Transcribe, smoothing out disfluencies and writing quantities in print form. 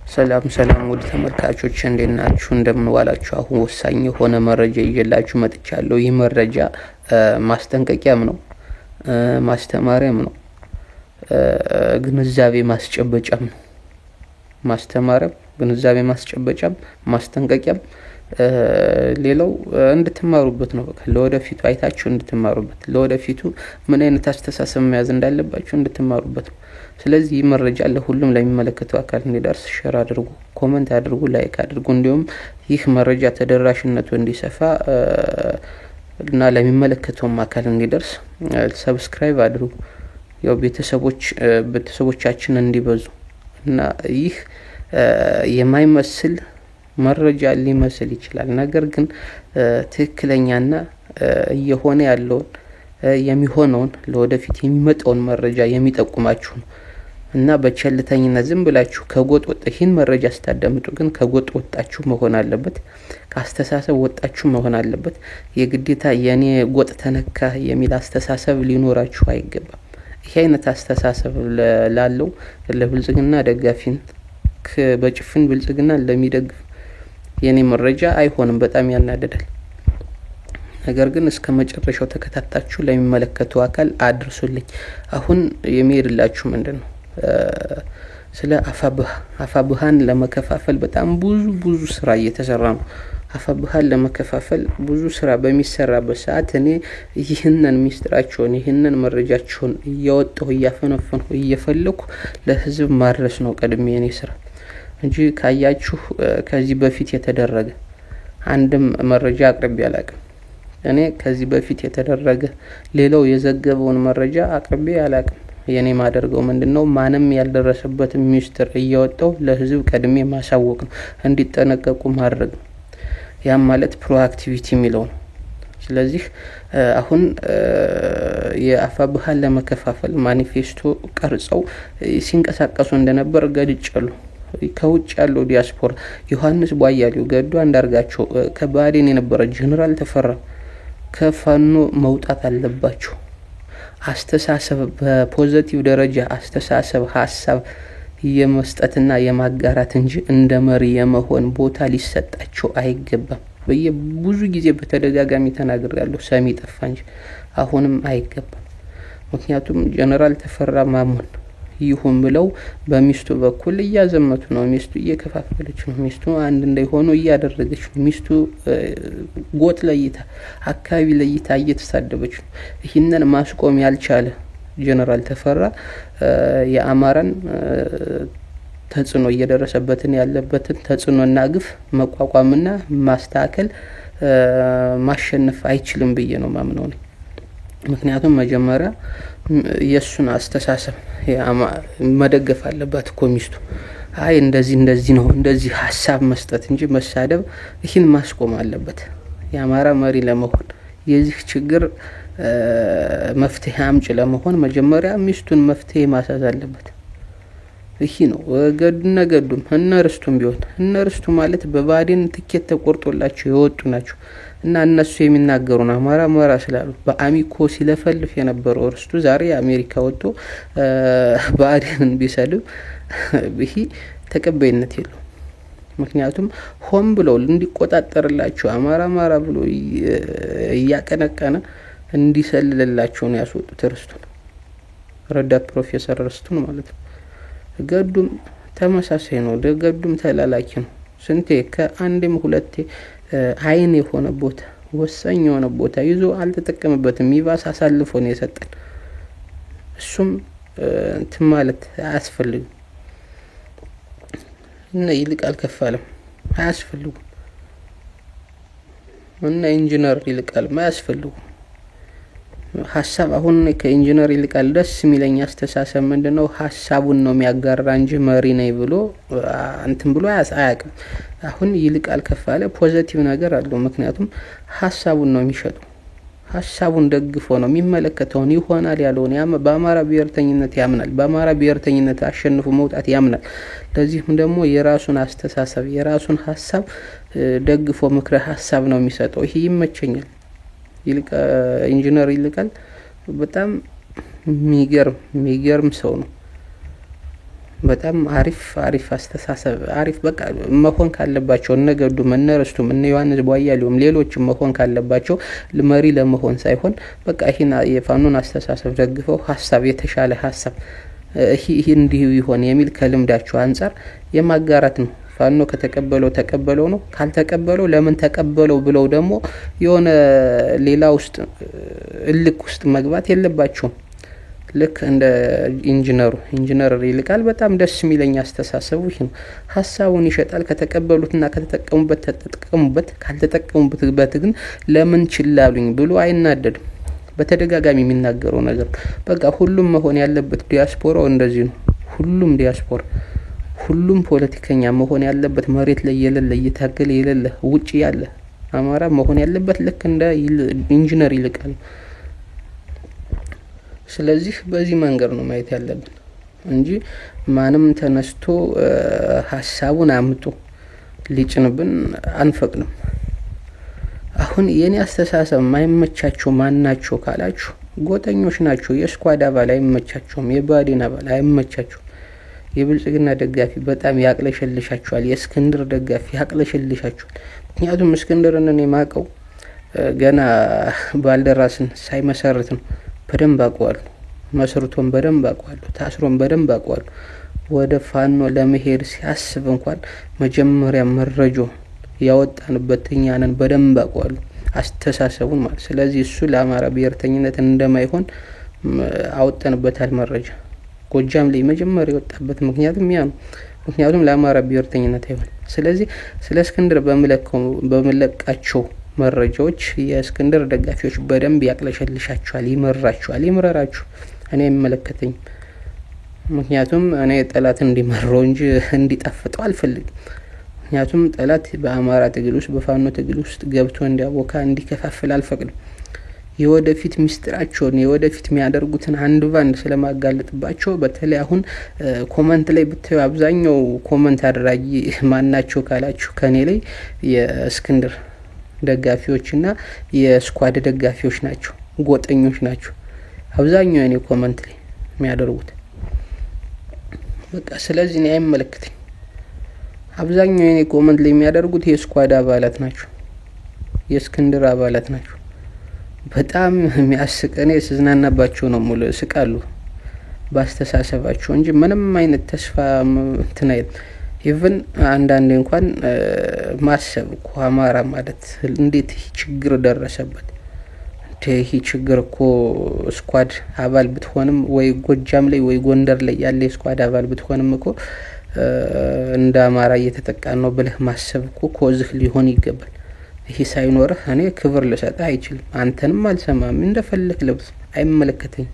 ሰላም ውድ ተመልካቾች እንዴት ናችሁ? እንደምን ዋላችሁ? አሁን ወሳኝ የሆነ መረጃ ይዤላችሁ መጥቻለሁ። ይህ መረጃ ማስጠንቀቂያም ነው፣ ማስተማሪያም ነው፣ ግንዛቤ ማስጨበጫም ነው። ማስተማሪያም፣ ግንዛቤ ማስጨበጫም፣ ማስጠንቀቂያም ሌላው እንድትማሩበት ነው። በቃ ለወደፊቱ አይታችሁ እንድትማሩበት፣ ለወደፊቱ ምን አይነት አስተሳሰብ መያዝ እንዳለባችሁ እንድትማሩበት ነው። ስለዚህ መረጃ ለሁሉም ለሚመለከተው አካል እንዲደርስ ሼር አድርጉ፣ ኮሜንት አድርጉ፣ ላይክ አድርጉ። እንዲሁም ይህ መረጃ ተደራሽነቱ እንዲሰፋ እና ለሚመለከተው አካል እንዲደርስ ሰብስክራይብ አድርጉ። ያው ቤተሰቦቻችን እንዲበዙ እና ይህ የማይመስል መረጃ ሊመስል ይችላል፣ ነገር ግን ትክክለኛና እየሆነ ያለውን የሚሆነውን ለወደፊት የሚመጣውን መረጃ የሚጠቁማችሁ ነው እና በቸልተኝነት ዝም ብላችሁ ከጎጥ ይህን መረጃ ስታዳምጡ ግን ከጎጥ ወጣችሁ መሆን አለበት፣ ከአስተሳሰብ ወጣችሁ መሆን አለበት። የግዴታ የኔ ጎጥ ተነካ የሚል አስተሳሰብ ሊኖራችሁ አይገባም። ይሄ አይነት አስተሳሰብ ላለው ለብልጽግና ደጋፊን በጭፍን ብልጽግና ለሚደግፍ የኔ መረጃ አይሆንም፣ በጣም ያናደዳል። ነገር ግን እስከ መጨረሻው ተከታታችሁ ለሚመለከተው አካል አድርሱልኝ። አሁን የሚሄድላችሁ ምንድነው? ስለ አፋብሃን ለመከፋፈል በጣም ብዙ ስራ እየተሰራ ነው። አፋብሃን ለመከፋፈል ብዙ ስራ በሚሰራበት ሰዓት እኔ ይህንን ሚስጥራቸውን ይህንን መረጃቸውን እያወጣሁ እያፈነፈንኩ እየፈለኩ ለህዝብ ማድረስ ነው ቀድሜ የኔ ስራ እንጂ ካያችሁ ከዚህ በፊት የተደረገ አንድም መረጃ አቅርቤ አላቅም። እኔ ከዚህ በፊት የተደረገ ሌላው የዘገበውን መረጃ አቅርቤ አላቅም። የኔ ማደርገው ምንድነው? ማንም ያልደረሰበት ሚስጥር እያወጣው ለህዝብ ቀድሜ ማሳወቅ ነው፣ እንዲጠነቀቁ ማድረግ ነው። ያም ማለት ፕሮአክቲቪቲ የሚለው ነው። ስለዚህ አሁን የአፋብሃን ለመከፋፈል ማኒፌስቶ ቀርጸው ሲንቀሳቀሱ እንደነበር ገድጫሉ። ከውጭ ያለው ዲያስፖራ ዮሐንስ ቧያሌው፣ ገዱ አንዳርጋቸው፣ ከባዴን የነበረ ጀነራል ተፈራ ከፋኖ መውጣት አለባቸው። አስተሳሰብ በፖዚቲቭ ደረጃ አስተሳሰብ ሐሳብ የመስጠትና የማጋራት እንጂ እንደ መሪ የመሆን ቦታ ሊሰጣቸው አይገባም። ብዙ ጊዜ በተደጋጋሚ ተናግሬያለሁ፣ ሰሚ ጠፋ እንጂ አሁንም አይገባም። ምክንያቱም ጀነራል ተፈራ ማሞን ይሁን ብለው በሚስቱ በኩል እያዘመቱ ነው። ሚስቱ እየከፋፈለች ነው። ሚስቱ አንድ እንዳይሆኑ እያደረገች ነው። ሚስቱ ጎጥ ለይታ አካባቢ ለይታ እየተሳደበች ነው። ይህንን ማስቆም ያልቻለ ጀነራል ተፈራ የአማራን ተጽዕኖ እየደረሰበትን ያለበትን ተጽዕኖና ግፍ መቋቋምና ማስተካከል ማሸነፍ አይችልም ብዬ ነው ማምነው ነው። ምክንያቱም መጀመሪያ የሱን አስተሳሰብ መደገፍ አለባት እኮ ሚስቱ። አይ እንደዚህ ነው እንደዚህ ሐሳብ መስጠት እንጂ መሳደብ ይህን ማስቆም አለበት። የአማራ መሪ ለመሆን የዚህ ችግር መፍትሄ አምጪ ለመሆን መጀመሪያ ሚስቱን መፍትሄ ማሳዝ አለበት። ይሄ ነው ገዱም እነርስቱም ቢሆን እነርስቱ ማለት በባዴን ትኬት ተቆርጦላቸው የወጡ ናቸው እና እነሱ የሚናገሩን አማራ ስላሉ በአሚኮ ሲለፈልፍ የነበረው እርስቱ ዛሬ አሜሪካ ወጥቶ ባዴንን ቢሰልም ይሄ ተቀባይነት የለውም። ምክንያቱም ሆም ብለው እንዲቆጣጠርላቸው አማራ ብሎ እያቀነቀነ እንዲሰልልላቸው ነው ያስወጡት እርስቱን፣ ረዳት ፕሮፌሰር እርስቱን ማለት ነው። ገዱም ተመሳሳይ ነው። ገዱም ተላላኪ ነው። ስንቴ ከአንድም ሁለቴ አይን የሆነ ቦታ ወሳኝ የሆነ ቦታ ይዞ አልተጠቀመበትም። ይባስ አሳልፎ ነው የሰጠን። እሱም ማለት አያስፈልግም እና ይልቃል ከፋለም አያስፈልጉም እና ኢንጂነር ይልቃል አያስፈልጉም። ሐሳብ አሁን ከኢንጂነር ይልቃል ደስ የሚለኝ አስተሳሰብ ምንድነው? ሐሳቡን ነው የሚያጋራ እንጂ መሪ ነኝ ብሎ እንትን ብሎ አያውቅም። አሁን ይልቃል ከፋለ ፖዚቲቭ ነገር አለው። ምክንያቱም ሐሳቡን ነው የሚሸጠው። ሐሳቡን ደግፎ ነው የሚመለከተውን ይሆናል ያለውን በአማራ ብሔርተኝነት ያምናል። በአማራ ብሔርተኝነት አሸንፎ መውጣት ያምናል። ለዚህም ደግሞ የራሱን አስተሳሰብ የራሱን ሐሳብ ደግፎ ምክረ ሐሳብ ነው የሚሰጠው። ይሄ ይመቸኛል። ኢንጂነር ይልቃል በጣም የሚገርም ሰው ነው። በጣም አሪፍ አስተሳሰብ አሪፍ በቃ መሆን ካለባቸው እነገዱ መነረስቱ እነ ዮሐንስ ቧያሌውም ሌሎችም መሆን ካለባቸው መሪ ለመሆን ሳይሆን በቃ ይሄን የፋኖን አስተሳሰብ ደግፈው ሐሳብ የተሻለ ሐሳብ ይሄ እንዲሁ ይሆን የሚል ከልምዳቸው አንፃር የማጋራት ነው። ፋኖ ከተቀበለው ተቀበለው ነው፣ ካልተቀበለው ለምን ተቀበለው ብለው ደግሞ የሆነ ሌላ ውስጥ እልክ ውስጥ መግባት የለባቸውም። ልክ እንደ ኢንጂነር ይልቃል በጣም ደስ የሚለኝ አስተሳሰቡ ይሄ ነው። ሐሳቡን ይሸጣል። ከተቀበሉትና ከተጠቀሙበት ተጠቀሙበት፣ ካልተጠቀሙበት ግን ለምን ችላሉኝ ብሎ አይናደድም። በተደጋጋሚ የሚናገረው ነገር በቃ ሁሉም መሆን ያለበት ዲያስፖራው እንደዚህ ነው። ሁሉም ዲያስፖራ ሁሉም ፖለቲከኛ መሆን ያለበት መሬት ላይ የሌለ እየታገለ የሌለ ውጪ ያለ አማራ መሆን ያለበት ልክ እንደ ኢንጂነር ይልቃል። ስለዚህ በዚህ መንገድ ነው ማየት ያለብን እንጂ ማንም ተነስቶ ሐሳቡን አምጦ ሊጭንብን አንፈቅድም። አሁን የኔ አስተሳሰብ ማይመቻቸው ማናቸው ካላችሁ ጎጠኞች ናቸው። የስኳድ አባል አይመቻቸውም፣ የባዴን አባል አይመቻቸው። የብልጽግና ደጋፊ በጣም ያቅለሸልሻቸዋል፣ የእስክንድር ደጋፊ ያቅለሸልሻቸዋል። ምክንያቱም እስክንድርን እኔ ማቀው ገና ባልደራስን ሳይመሰርት ነው። በደንብ አውቀዋለሁ፣ መስርቶን በደንብ አውቀዋለሁ፣ ታስሮን በደንብ አውቀዋለሁ። ወደ ፋኖ ለመሄድ ሲያስብ እንኳን መጀመሪያ መረጃው ያወጣንበት እኛንን በደንብ አውቀዋለሁ አስተሳሰቡን ማለት። ስለዚህ እሱ ለአማራ ብሔርተኝነት እንደማይሆን አውጣንበታል መረጃ። ጎጃም ላይ መጀመሪያ የወጣበት ምክንያቱም ያ ነው። ምክንያቱም ለአማራ ብሔርተኝነት አይሆን። ስለዚህ ስለ እስክንድር በመለቃቸው መረጃዎች የእስክንድር ደጋፊዎች በደንብ ያቅለሸልሻቸዋል፣ ይመራቸዋል። ይምራራችሁ፣ እኔ አይመለከተኝም። ምክንያቱም እኔ ጠላት እንዲመረው እንጂ እንዲጣፍጠው አልፈልግም። ምክንያቱም ጠላት በአማራ ትግል ውስጥ በፋኖ ትግል ውስጥ ገብቶ እንዲያቦካ እንዲከፋፍል አልፈቅድም። የወደፊት ሚስጥራቸውን የወደፊት የሚያደርጉትን አንድ ባንድ ስለማጋለጥባቸው በተለይ አሁን ኮሜንት ላይ ብታዩ አብዛኛው ኮሜንት አድራጊ ማናቸው ካላችሁ ከኔ ላይ የእስክንድር ደጋፊዎችና የስኳድ ደጋፊዎች ናቸው፣ ጎጠኞች ናቸው አብዛኛው የኔ ኮሜንት ላይ የሚያደርጉት። በቃ ስለዚህ ነው አይመለከተኝ። አብዛኛው የኔ ኮሜንት ላይ የሚያደርጉት የስኳድ አባላት ናቸው፣ የእስክንድር አባላት ናቸው። በጣም የሚያስቀኔ ስዝናናባቸው ነው ሙሉ ስቃሉ ባስተሳሰባቸው እንጂ ምንም አይነት ተስፋ እንትን አይል። ኢቭን አንዳንዴ እንኳን ማሰብ እኮ አማራ ማለት እንዴት ችግር ደረሰበት ይሄ ችግር እኮ ስኳድ አባል ብትሆንም ወይ ጎጃም ላይ ወይ ጎንደር ላይ ያለ ስኳድ አባል ብትሆንም እኮ እንደ አማራ እየተጠቃን ነው ብለህ ማሰብ እኮ ኮዝህ ሊሆን ይገባል። ይሄ ሳይኖርህ እኔ ክብር ልሰጥህ አይችልም። አንተንም አልሰማም፣ እንደፈለክ ለብስ አይመለከተኝም።